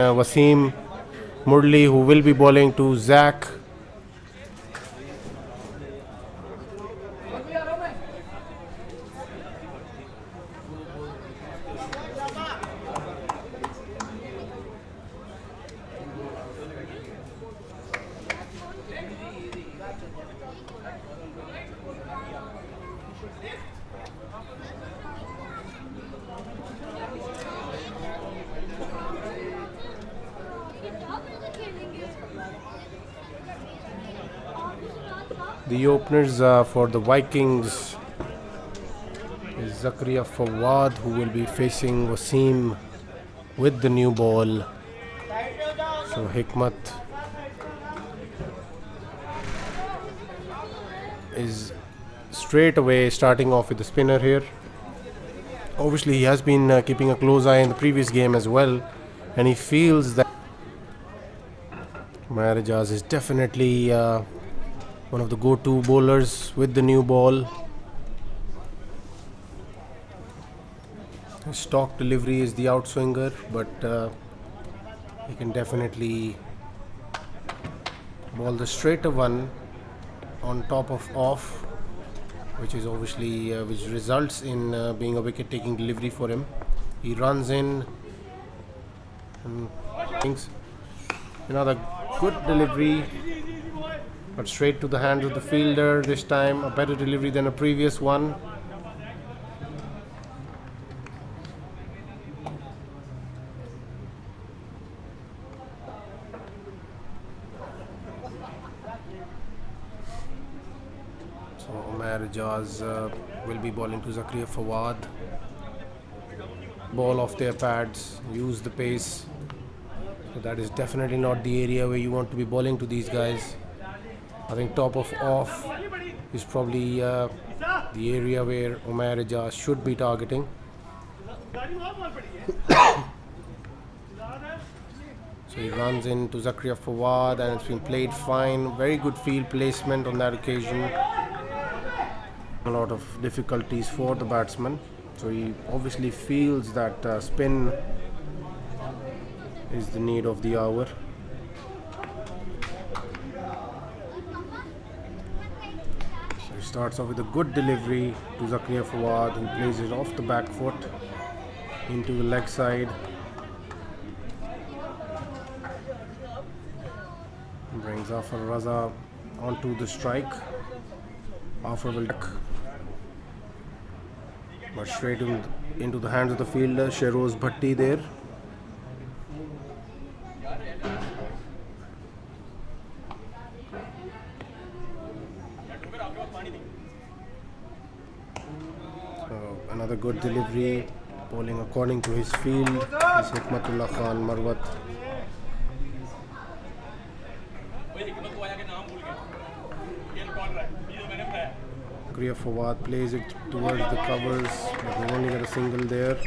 Wasim Murli, who will be bowling to Zach. The openers for the Vikings is Zakaria Fawad, who will be facing Wasim with the new ball. So Hikmat is straight away starting off with the spinner here. Obviously he has been keeping a close eye in the previous game as well, and he feels that Maharajaz is definitely one of the go-to bowlers with the new ball. His stock delivery is the outswinger, but he can definitely bowl the straighter one on top of off, which is obviously which results in being a wicket-taking delivery for him. He runs in and thinks another good delivery, but straight to the hands of the fielder. This time a better delivery than a previous one. So Umair Ijaz will be bowling to Zakaria Fawad. Ball off their pads, use the pace. So that is definitely not the area where you want to be bowling to these guys. I think top of off is probably the area where Umair Ijaz should be targeting. So he runs into Zakaria Fawad and it's been played fine. Very good field placement on that occasion. A lot of difficulties for the batsman. So he obviously feels that spin is the need of the hour. So he starts off with a good delivery to Zakaria Fawad, who plays it off the back foot into the leg side. Brings Afar Raza onto the strike. Afar will duck, but straight into the hands of the fielder, Sheroz Bhatti there. Another good delivery, bowling according to his field, is Hikmatullah Khan Marwat. Zakaria Fawad plays it towards the covers, but we only get a single there.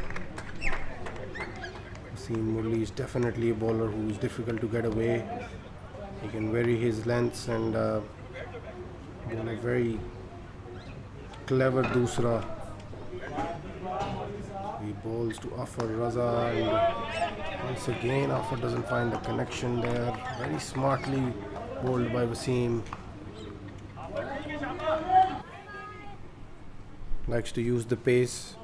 Wasim Murli is definitely a bowler who is difficult to get away. He can vary his lengths and bowl a very clever dusra. He bowls to Afar Raza, and once again Afar doesn't find the connection there. Very smartly bowled by Wasim. Likes to use the pace.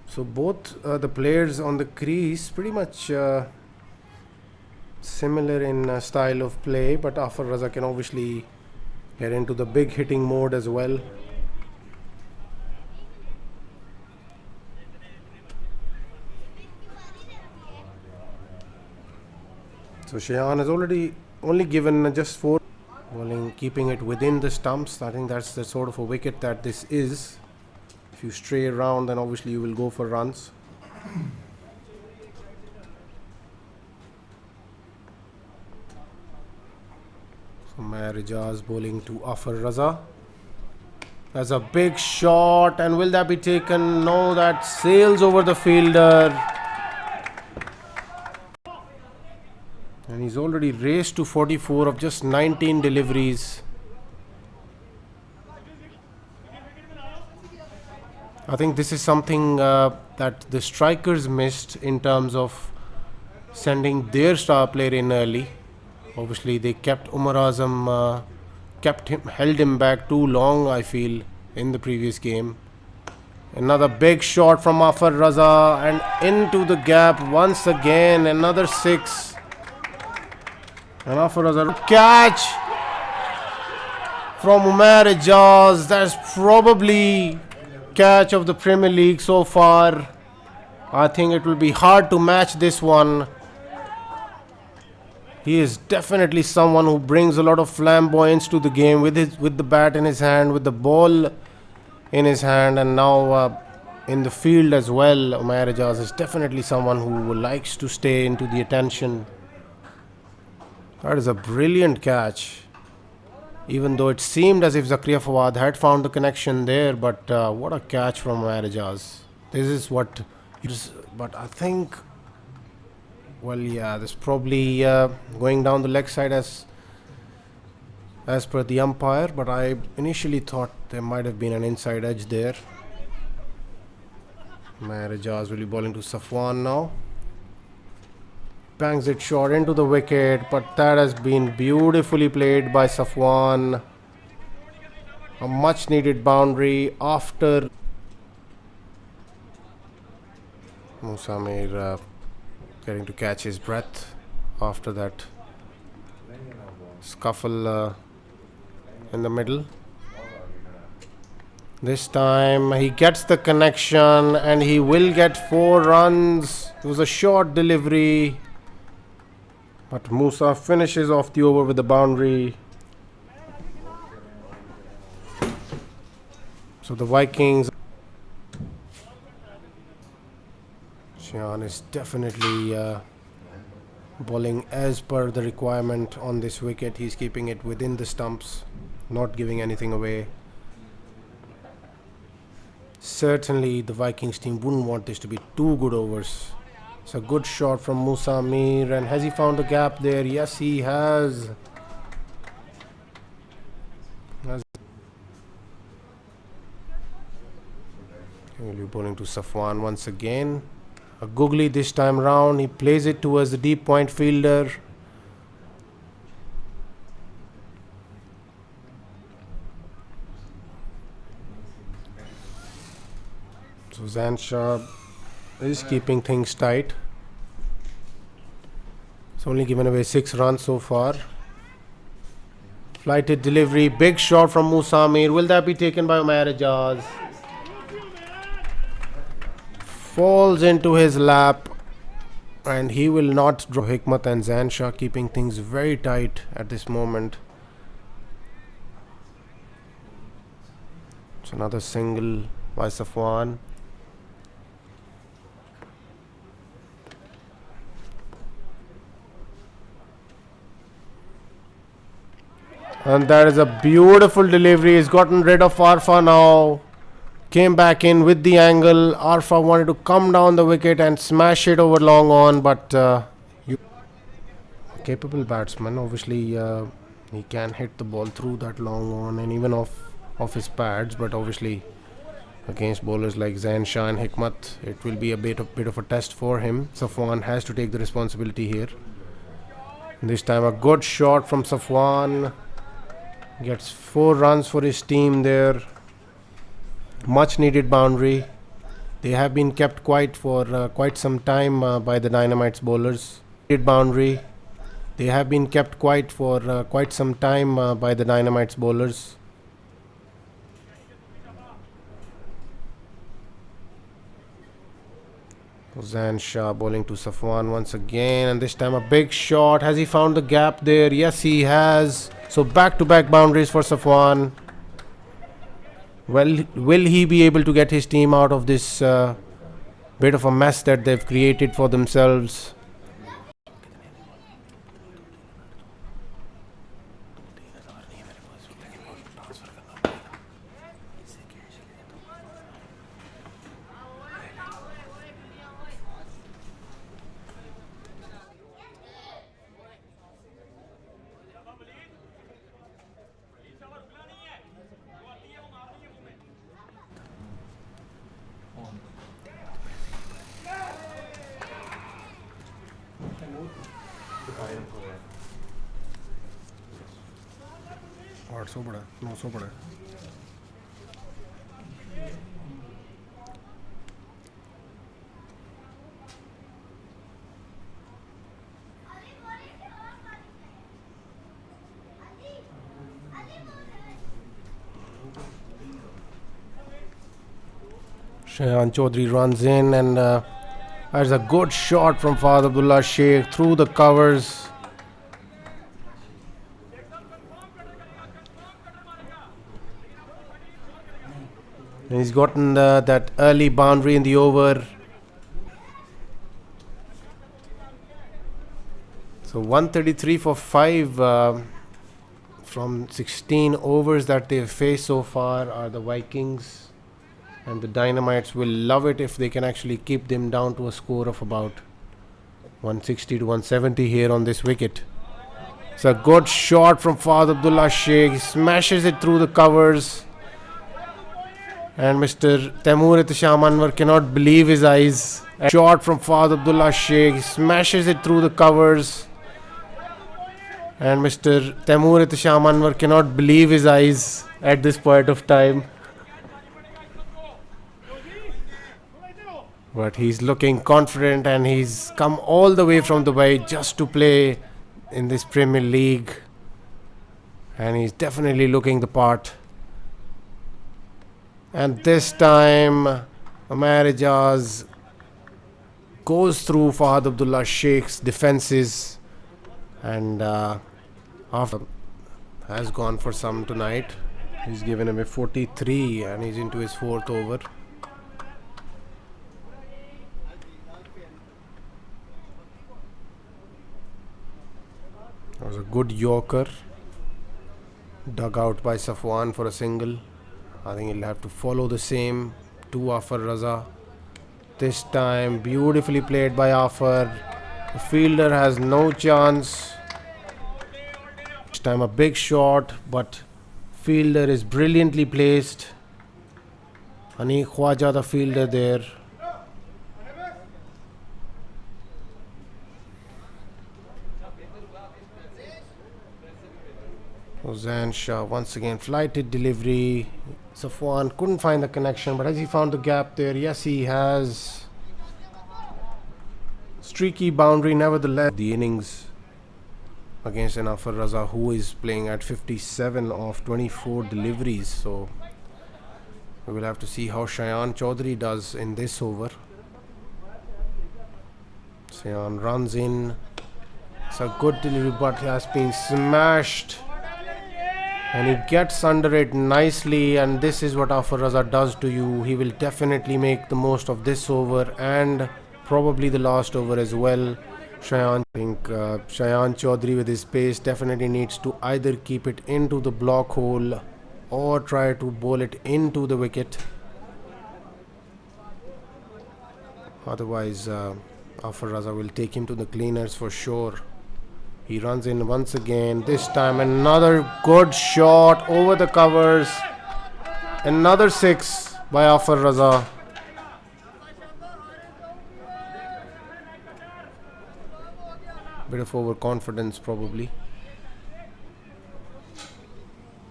So both the players on the crease pretty much similar in style of play, but Afar Raza can obviously get into the big hitting mode as well. So Shayan has only given just 4 bowling, keeping it within the stumps. I think that's the sort of a wicket that this is. If you stray around, then obviously you will go for runs. So Umair Ijaz bowling to Afar Raza. That's a big shot, and will that be taken? No, that sails over the fielder. And he's already raced to 44 of just 19 deliveries. I think this is something that the strikers missed in terms of sending their star player in early. Obviously, they kept Umar Azam, held him back too long, I feel, in the previous game. Another big shot from Afar Raza and into the gap once again. Another six. And Afar Raza catch from Umair Ijaz. That's probably catch of the Premier League so far. I think it will be hard to match this one. He is definitely someone who brings a lot of flamboyance to the game with the bat in his hand, with the ball in his hand, and now in the field as well. Umair Ijaz is definitely someone who likes to stay into the attention. That is a brilliant catch. Even though it seemed as if Zakaria Fawad had found the connection there, but what a catch from Umair Ijaz. This is what it is, but I think, well, yeah, this probably going down the leg side as per the umpire, but I initially thought there might have been an inside edge there. Umair Ijaz will be bowling to Safwan now. Bangs it short into the wicket, but that has been beautifully played by Safwan. A much needed boundary after Musa Mir getting to catch his breath after that scuffle in the middle. This time he gets the connection and he will get 4 runs. It was a short delivery, but Musa finishes off the over with the boundary. So the Vikings, Shian is definitely bowling as per the requirement on this wicket. He's keeping it within the stumps, not giving anything away. Certainly the Vikings team wouldn't want this to be 2 good overs. It's a good shot from Musa Mir, and has he found the gap there? Yes, he has. He will be bowling to Safwan once again. A googly this time round. He plays it towards the deep point fielder. So Zain Shah is keeping things tight. It's only given away 6 runs so far. Flighted delivery, big shot from Musa Mir. Will that be taken by Umair Ijaz? Falls into his lap, and he will not draw. Hikmat and Zain Shah keeping things very tight at this moment. It's another single by Safwan. And that is a beautiful delivery. He's gotten rid of Arfa now. Came back in with the angle. Arfa wanted to come down the wicket and smash it over long on, but capable batsman. Obviously, he can hit the ball through that long on and even off his pads. But obviously, against bowlers like Zain Shah and Hikmat, it will be a bit of a test for him. Safwan has to take the responsibility here. This time, a good shot from Safwan. Gets 4 runs for his team there. Much needed boundary. They have been kept quiet for quite some time by the Dynamites bowlers. Boundary. They have been kept quiet for quite some time by the Dynamites bowlers. Zain Shah bowling to Safwan once again, and this time a big shot. Has he found the gap there? Yes, he has. So back-to-back boundaries for Safwan. Well, will he be able to get his team out of this bit of a mess that they've created for themselves? 800 पड़ा 900 पड़ा Shayan Chaudhary runs in and there's a good shot from Fahad Abdullah Sheikh through the covers. And he's gotten that early boundary in the over. So 133 for 5 from 16 overs that they've faced so far are the Vikings. And the Dynamites will love it if they can actually keep them down to a score of about 160 to 170 here on this wicket. It's a good shot from Fahad Abdullah Sheikh. He smashes it through the covers. And Mr. Taimur Ihtisham Anwar cannot believe his eyes. A shot from Fahad Abdullah Sheikh. He smashes it through the covers. And Mr. Taimur Ihtisham Anwar cannot believe his eyes at this point of time. But he's looking confident and he's come all the way from Dubai just to play in this Premier League. And he's definitely looking the part. And this time, Umair Ijaz goes through Fahad Abdullah Sheikh's defenses and after has gone for some tonight. He's given him a 43 and he's into his 4th over. That was a good Yorker, dug out by Safwan for a single. I think he'll have to follow the same to Afar Raza. This time beautifully played by Afar. The fielder has no chance. This time a big shot, but fielder is brilliantly placed. Ani Khwaja the fielder there. Hossain Shah once again flighted delivery. Safwan couldn't find the connection, but has he found the gap there? Yes, he has. Streaky boundary nevertheless. The innings against an Afar Raza who is playing at 57 of 24 deliveries. So we will have to see how Shayan Chaudhary does in this over. Shayan runs in. It's a good delivery, but has been smashed. And he gets under it nicely, and this is what Afar Raza does to you. He will definitely make the most of this over and probably the last over as well. Shayan Chaudhary with his pace definitely needs to either keep it into the block hole or try to bowl it into the wicket. Otherwise, Afar Raza will take him to the cleaners for sure. He runs in once again. This time another good shot over the covers. Another 6 by Afar Raza. Bit of overconfidence probably.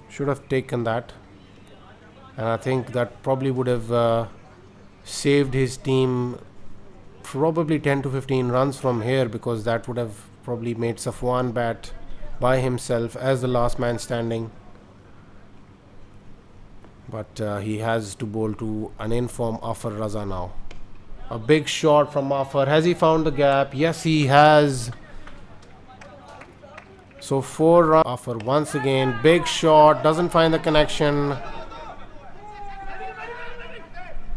Should have taken that. And I think that probably would have saved his team probably 10 to 15 runs from here, because that would have probably made Safwan bat by himself as the last man standing. But he has to bowl to an informed Afar Raza now. A big shot from Afar. Has he found the gap? Yes, he has. So 4 runs. Afar once again. Big shot. Doesn't find the connection.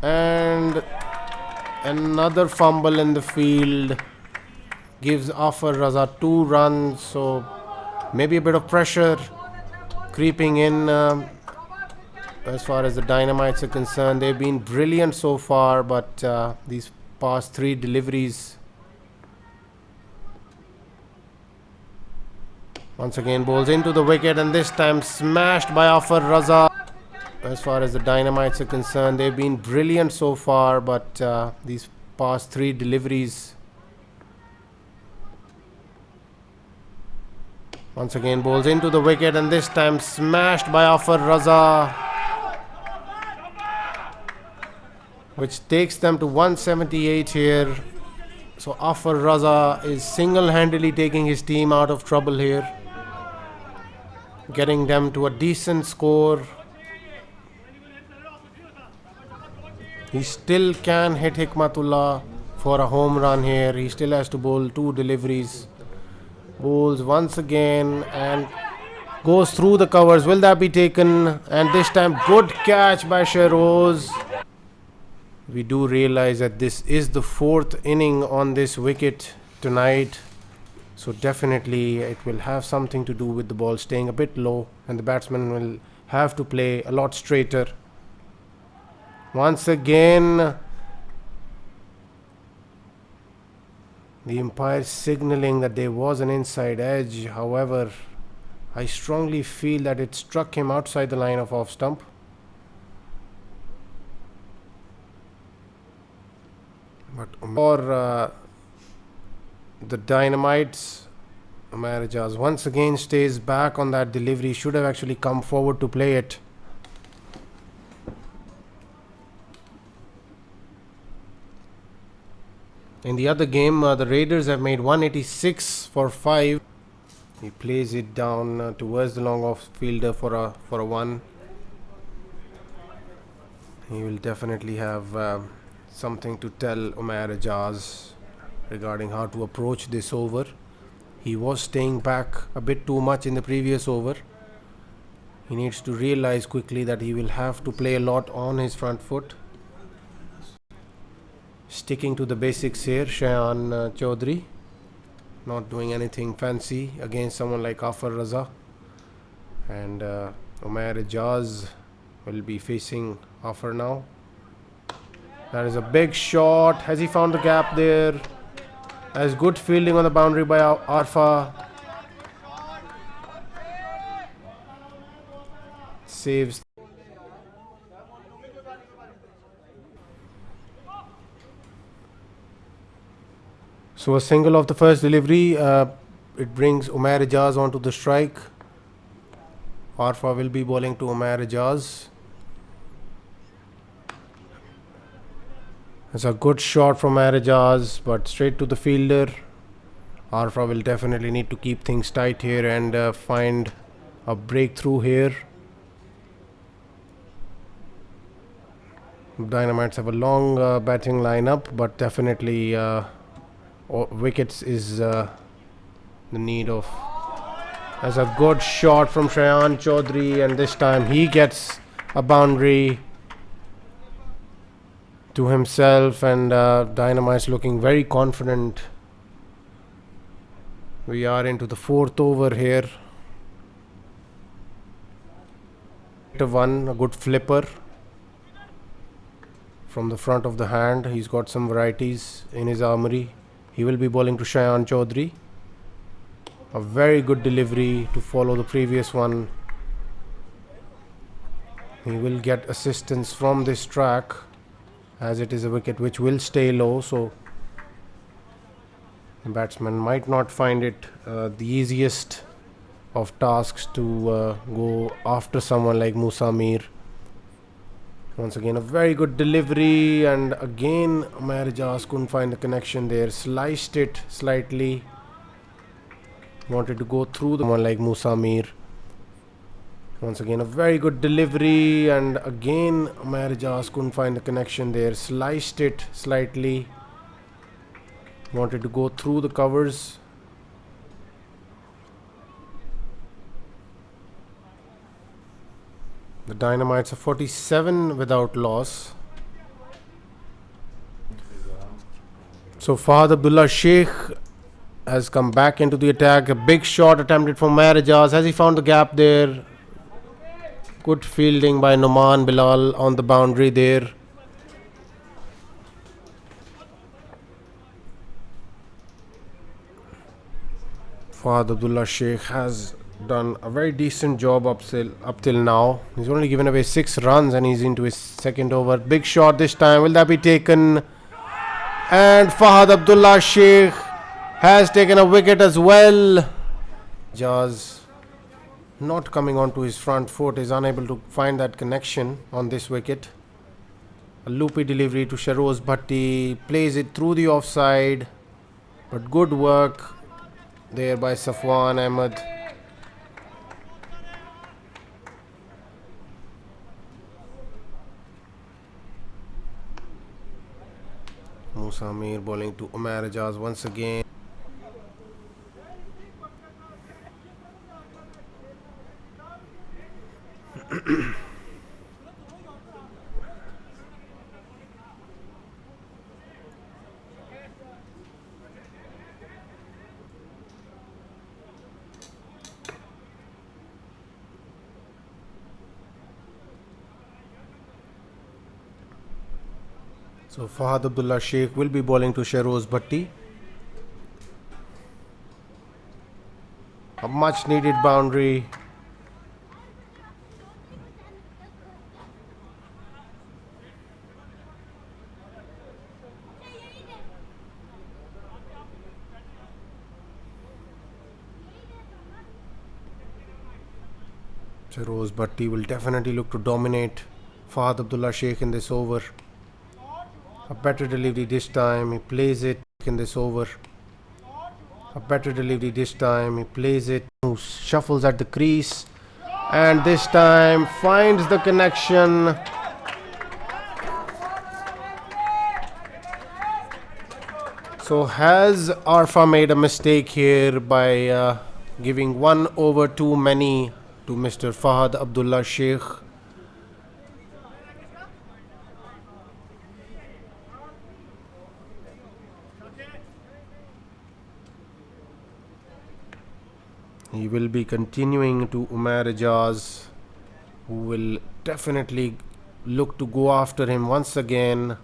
And another fumble in the field gives Afar Raza 2 runs. So maybe a bit of pressure creeping in as far as the Dynamites are concerned. They've been brilliant so far, but these past 3 deliveries. Once again bowls into the wicket, and this time smashed by Afar Raza. As far as the Dynamites are concerned, they've been brilliant so far, but these past 3 deliveries. Once again bowls into the wicket, and this time smashed by Afar Raza, which takes them to 178 here. So Afar Raza is single-handedly taking his team out of trouble here, getting them to a decent score. He still can hit Hikmatullah for a home run here. He still has to bowl 2 deliveries. Bowls once again and goes through the covers. Will that be taken? And this time good catch by Shehroz. We do realize that this is the 4th inning on this wicket tonight. So definitely it will have something to do with the ball staying a bit low, and the batsman will have to play a lot straighter. Once again, the umpire signaling that there was an inside edge. However, I strongly feel that it struck him outside the line of off stump. But for the Dynamites, Umair Ijaz once again stays back on that delivery. Should have actually come forward to play it. In the other game, the Raiders have made 186 for 5. He plays it down towards the long off fielder for a 1. He will definitely have something to tell Umair Ijaz regarding how to approach this over. He was staying back a bit too much in the previous over. He needs to realize quickly that he will have to play a lot on his front foot. Sticking to the basics here, Shayan Chaudhary, not doing anything fancy against someone like Afar Raza. And Umair Ijaz will be facing Afar now. That is a big shot. Has he found the gap there? As good fielding on the boundary by Arfa. Saves. So a single of the first delivery. It brings Umair Ijaz onto the strike. Arfa will be bowling to Umair Ijaz. It's a good shot from Umair Ijaz, but straight to the fielder. Arfa will definitely need to keep things tight here and find a breakthrough here. Dynamites have a long batting lineup, but definitely wickets is the need of. As a good shot from Shayan Chaudhary, and this time he gets a boundary to himself, and Dynamites looking very confident. We are into the 4th over here. A good flipper from the front of the hand. He's got some varieties in his armory. He will be bowling to Shayan Chaudhary. A very good delivery to follow the previous one. He will get assistance from this track, as it is a wicket which will stay low, so the batsman might not find it the easiest of tasks to go after someone like Musa Mir. Once again a very good delivery, and again Umair Ijaz couldn't find the connection there. Sliced it slightly. Wanted to go through the one like Musa Mir. Once again a very good delivery, and again Umair Ijaz couldn't find the connection there. Sliced it slightly. Wanted to go through the covers. The Dynamites are 47 without loss. So Fahad Abdullah Sheikh has come back into the attack. A big shot attempted from Umair Ijaz. Has he found the gap there? Good fielding by Noman Bilal on the boundary there. Fahad Abdullah Sheikh has done a very decent job up till now. He's only given away 6 runs and he's into his 2nd over. Big shot this time. Will that be taken? And Fahad Abdullah Sheikh has taken a wicket as well. Jaz not coming onto his front foot, is unable to find that connection on this wicket. A loopy delivery to Sharoz Bhatti, plays it through the offside, but good work there by Safwan Ahmed. Musa Mir bowling to Umar Ijaz once again. So Fahad Abdullah Sheikh will be bowling to Sharoz Bhatti. A much needed boundary. Sharoz Bhatti will definitely look to dominate Fahad Abdullah Sheikh in this over. A better delivery this time, he plays it in this over. A better delivery this time, he plays it, shuffles at the crease, and this time finds the connection. So has Arfa made a mistake here by giving one over too many to Mr. Fahad Abdullah Sheikh? He will be continuing to Umar Ijaz, who will definitely look to go after him once again.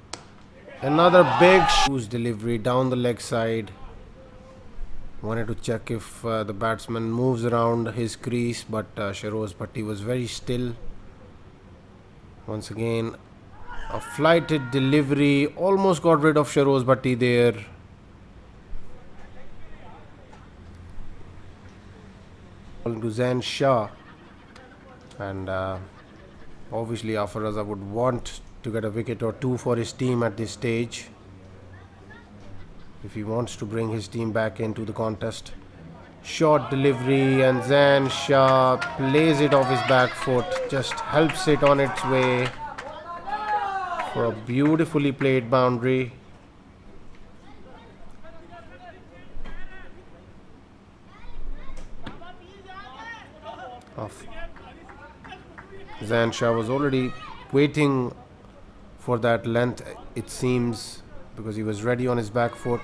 Another big delivery down the leg side. Wanted to check if the batsman moves around his crease, but Sharoz Bhatti was very still. Once again, a flighted delivery, almost got rid of Sharoz Bhatti there. To Zain Shah, and obviously Afar Raza would want to get a wicket or two for his team at this stage if he wants to bring his team back into the contest. Short delivery, and Zain Shah plays it off his back foot, just helps it on its way for a beautifully played boundary. Zain Shah was already waiting for that length, it seems, because he was ready on his back foot.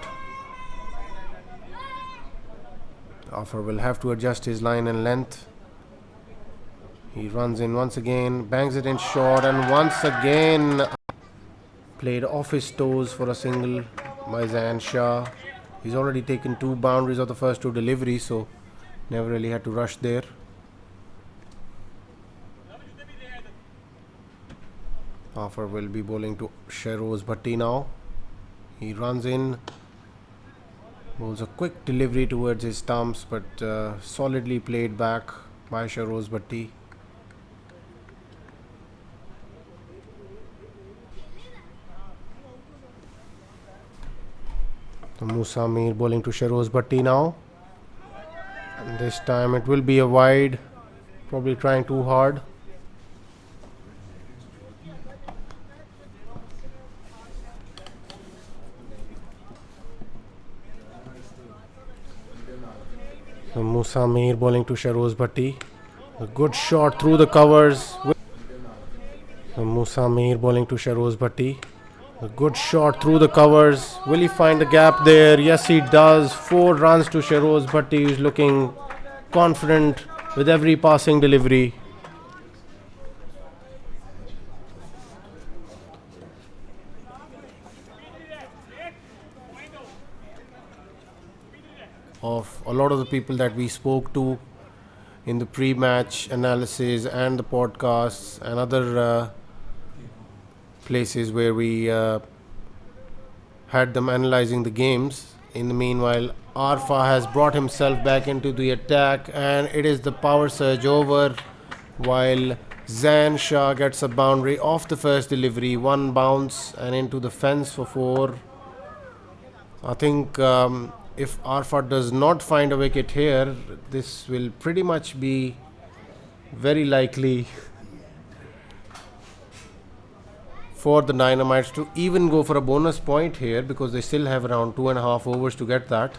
Afar will have to adjust his line and length. He runs in once again, bangs it in short, and once again played off his toes for a single by Zain Shah. He's already taken two boundaries of the first two deliveries, so never really had to rush there. Afar will be bowling to Sharoz Bhatti now. He runs in, bowls a quick delivery towards his stumps, but solidly played back by Sharoz Bhatti. So Musa Mir bowling to Sharoz Bhatti now, and this time it will be a wide, probably trying too hard. So Musa Mir bowling to Sharoz Bhatti. A good shot through the covers. So Musa Mir bowling to Sharoz Bhatti. A good shot through the covers. Will he find the gap there? Yes, he does. 4 runs to Sharoz Bhatti, who's looking confident with every passing delivery. Of a lot of the people that we spoke to in the pre-match analysis and the podcasts and other places where we had them analyzing the games. In the meanwhile, Arfa has brought himself back into the attack, and it is the power surge over, while Zain Shah gets a boundary off the first delivery. One bounce and into the fence for 4. I think if Arfa does not find a wicket here, this will pretty much be very likely for the Dynamites to even go for a bonus point here, because they still have around 2.5 overs to get that.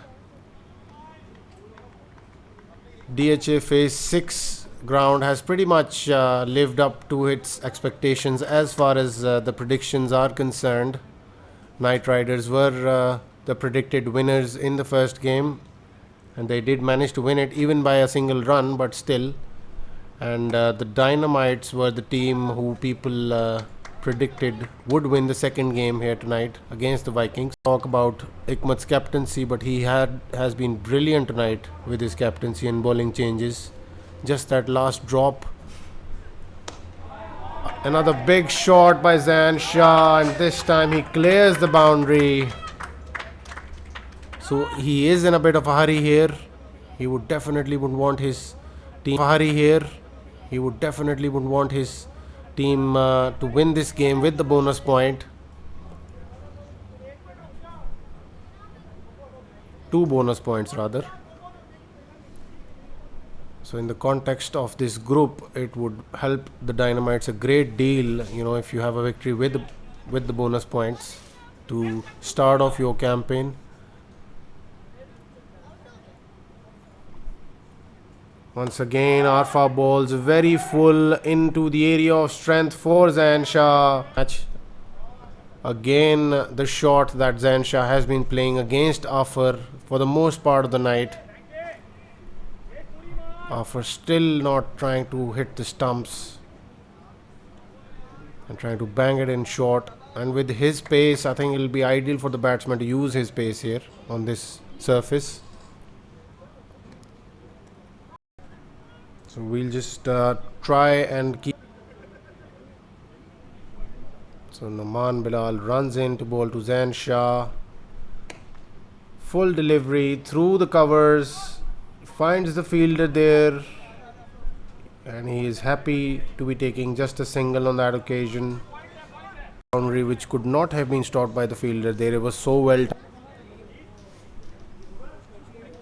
DHA phase 6 ground has pretty much lived up to its expectations as far as the predictions are concerned. Knight Riders were the predicted winners in the first game, and they did manage to win it even by a single run, but still. And the Dynamites were the team who people predicted would win the second game here tonight against the Vikings. Talk about Ikmat's captaincy, but he has been brilliant tonight with his captaincy and bowling changes. Just that last drop. Another big shot by Zain Shah, and this time he clears the boundary. So he is in a bit of a hurry here. He would definitely want his team to win this game with the bonus point. 2 bonus points rather. So in the context of this group, it would help the Dynamites a great deal, if you have a victory with the bonus points to start off your campaign. Once again, Arfa bowls very full into the area of strength for Zain Shah. Again, the shot that Zain Shah has been playing against Afar for the most part of the night. Afar still not trying to hit the stumps and trying to bang it in short. And with his pace, I think it will be ideal for the batsman to use his pace here on this surface. So we'll just try and keep. So Naman Bilal runs in to bowl to Zain Shah. Full delivery through the covers. Finds the fielder there. And he is happy to be taking just a single on that occasion. Boundary which could not have been stopped by the fielder there. It was so well.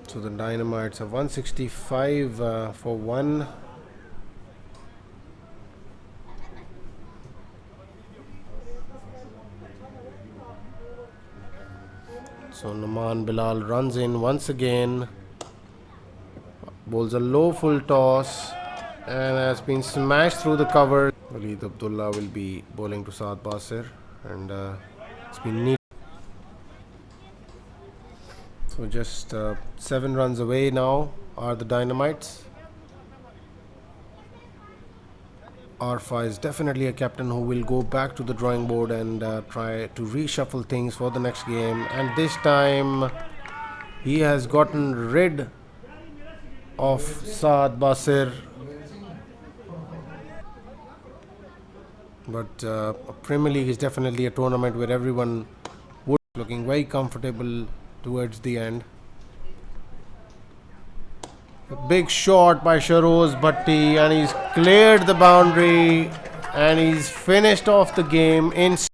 So the Dynamites are 165 for 1. So Naman Bilal runs in once again. Bowls a low full toss and has been smashed through the cover. Walid Abdullah will be bowling to Saad Basir, and it's been neat. So just 7 runs away now are the Dynamites. Arfa is definitely a captain who will go back to the drawing board and try to reshuffle things for the next game. And this time he has gotten rid of Saad Basir. But Premier League is definitely a tournament where everyone would be looking very comfortable towards the end. A big shot by Sharoz Bhatti, and he's cleared the boundary and he's finished off the game in